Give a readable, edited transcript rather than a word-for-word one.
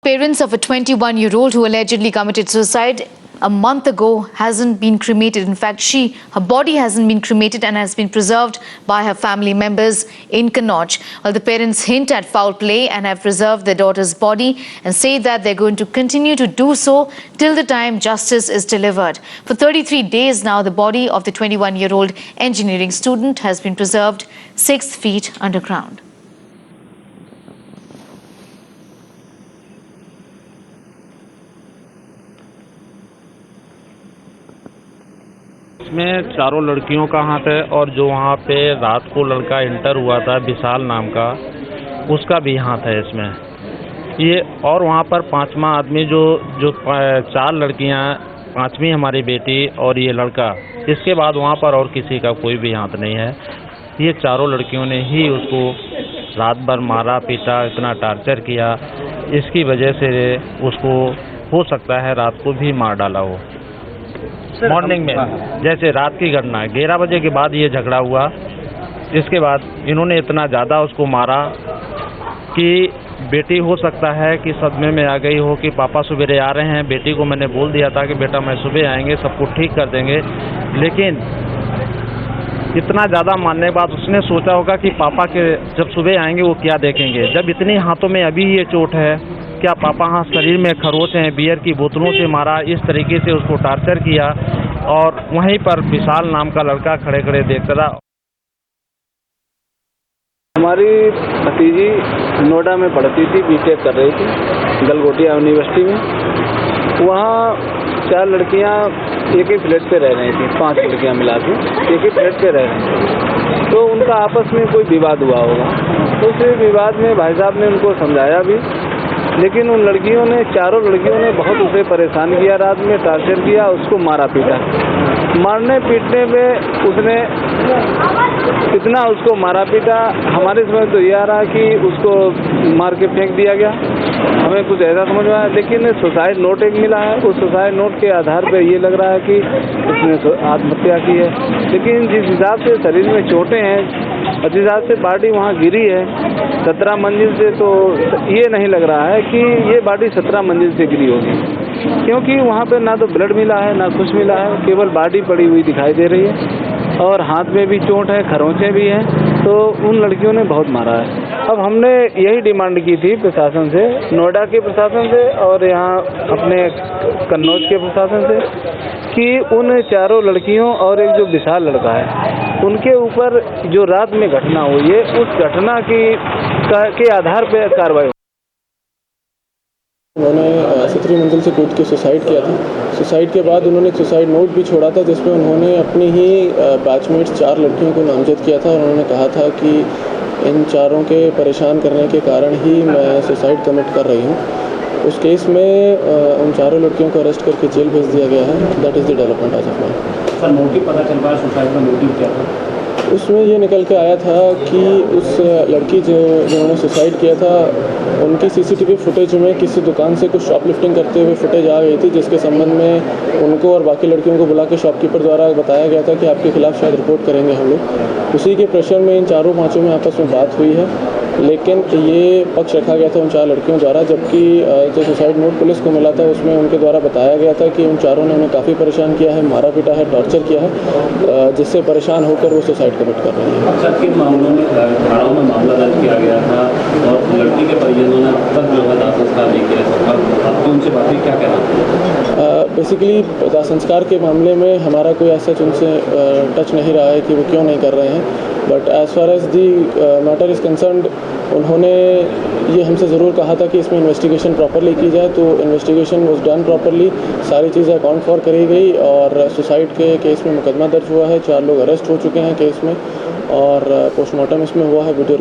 Parents of a 21-year-old who allegedly committed suicide a month ago hasn't been cremated. In fact, her body hasn't been cremated and has been preserved by her family members in Kannauj. Well, the parents hint at foul play and have preserved their daughter's body and say that they're going to continue to do so till the time justice is delivered. For 33 days now, the body of the 21-year-old engineering student has been preserved 6 feet underground. इसमें चारों लड़कियों का हाथ है और जो वहाँ पे रात को लड़का इंटर हुआ था विशाल नाम का, उसका भी हाथ है इसमें। ये और वहाँ पर पांचवा आदमी जो 4 लड़कियाँ, 5वीं हमारी बेटी और ये लड़का, इसके बाद वहाँ पर और किसी का कोई भी हाथ नहीं है। ये चारों लड़कियों ने ही उसको रात भर मारा पीटा, इतना टार्चर किया, इसकी वजह से उसको हो सकता है रात को भी मार डाला हो। मॉर्निंग में जैसे रात की घटना 11 बजे के बाद ये झगड़ा हुआ। इसके बाद इन्होंने इतना ज़्यादा उसको मारा कि बेटी हो सकता है कि सदमे में आ गई हो कि पापा सवेरे आ रहे हैं। बेटी को मैंने बोल दिया था कि बेटा मैं सुबह आएंगे, सबको ठीक कर देंगे, लेकिन इतना ज़्यादा मारने के बाद उसने सोचा होगा कि पापा के जब सुबह आएंगे वो क्या देखेंगे। जब इतनी हाथों में अभी ये चोट है, क्या पापा हाँ शरीर में खरोच हैं, बियर की बोतलों से मारा, इस तरीके से उसको टार्चर किया। और वहीं पर विशाल नाम का लड़का खड़े खड़े देखता रहा। हमारी भतीजी नोएडा में पढ़ती थी, बीटेक कर रही थी गलगोटिया यूनिवर्सिटी में। वहाँ 4 लड़कियाँ एक ही फ्लैट पे रह रही थी, 5 लड़कियाँ मिला के एक ही फ्लैट पे रह रही थी। तो उनका आपस में कोई विवाद हुआ होगा, तो उस विवाद में भाई साहब ने उनको समझाया भी, लेकिन उन लड़कियों ने, चारों लड़कियों ने बहुत उसे परेशान किया, रात में टार्चर किया, उसको मारा पीटा। मारने पीटने में उसने इतना उसको मारा पीटा, हमारे समझ तो ये आ रहा कि उसको मार के फेंक दिया गया, हमें कुछ ऐसा समझ में आया। लेकिन सुसाइड नोट एक मिला है, उस सुसाइड नोट के आधार पर ये लग रहा है कि उसने आत्महत्या की है। लेकिन जिस हिसाब से शरीर में चोटें हैं, जिस हिसाब से बॉडी वहाँ गिरी है 17 मंजिल से, तो ये नहीं लग रहा है कि ये बॉडी 17 मंजिल से गिरी होगी, क्योंकि वहाँ पे ना तो ब्लड मिला है ना कुछ मिला है, केवल बॉडी पड़ी हुई दिखाई दे रही है और हाथ में भी चोट है, खरोंचे भी हैं। तो उन लड़कियों ने बहुत मारा है। अब हमने यही डिमांड की थी प्रशासन से, नोएडा के प्रशासन से और यहाँ अपने कन्नौज के प्रशासन से, कि उन चारों लड़कियों और एक जो विशाल लड़का है उनके ऊपर जो रात में घटना हुई है, उस घटना के आधार पर कार्रवाई। उन्होंने 17वीं मंजिल से कूद के सुसाइड किया था। सुसाइड के बाद उन्होंने एक सुसाइड नोट भी छोड़ा था, जिसमें उन्होंने अपनी ही बैचमेट्स 4 लड़कियों को नामजद किया था और उन्होंने कहा था कि इन चारों के परेशान करने के कारण ही मैं सुसाइड कमिट कर रही हूँ। उस केस में उन चारों लड़कियों को अरेस्ट करके जेल भेज दिया गया है। That is the development age of now. Sir, motive पता चल पाया सुसाइड का मोटिव क्या था? उसमें ये निकल के आया था कि उस लड़की जिन्होंने सुसाइड किया था, उनकी सीसीटीवी फुटेज में किसी दुकान से कुछ शॉपलिफ्टिंग करते हुए फुटेज आ गई थी, जिसके संबंध में उनको और बाकी लड़कियों को बुला के शॉपकीपर द्वारा बताया गया था कि आपके खिलाफ शायद रिपोर्ट करेंगे हम लोग। उसी के प्रेशर में इन चारों पाँचों में आपस में बात हुई है, लेकिन ये पक्ष रखा गया था उन 4 लड़कियों द्वारा, जबकि जो सुसाइड नोट पुलिस को मिला था उसमें उनके द्वारा बताया गया था कि उन चारों ने उन्हें काफ़ी परेशान किया है, मारा पीटा है, टॉर्चर किया है, जिससे परेशान होकर वो सुसाइड कमिट कर रही है। सर, किन मामलों में थानाओं में मामला दर्ज किया गया था और लड़की के परिजनों ने अब तक जो है दाह संस्कार नहीं किया, आपकी उनसे बातें क्या कहना? बेसिकली दाह संस्कार के मामले में हमारा कोई ऐसा उनसे टच नहीं रहा है कि वो क्यों नहीं कर रहे हैं, but as far as the matter is concerned, उन्होंने ये हमसे ज़रूर कहा था कि इसमें इन्वेस्टिगेशन प्रॉपरली की जाए, तो इन्वेस्टिगेशन वाज डन प्रॉपरली, सारी चीज़ें अकाउंट फॉर करी गई और सुसाइड के केस में मुकदमा दर्ज हुआ है। 4 लोग अरेस्ट हो चुके हैं केस में और पोस्टमार्टम इसमें हुआ है। वीडियो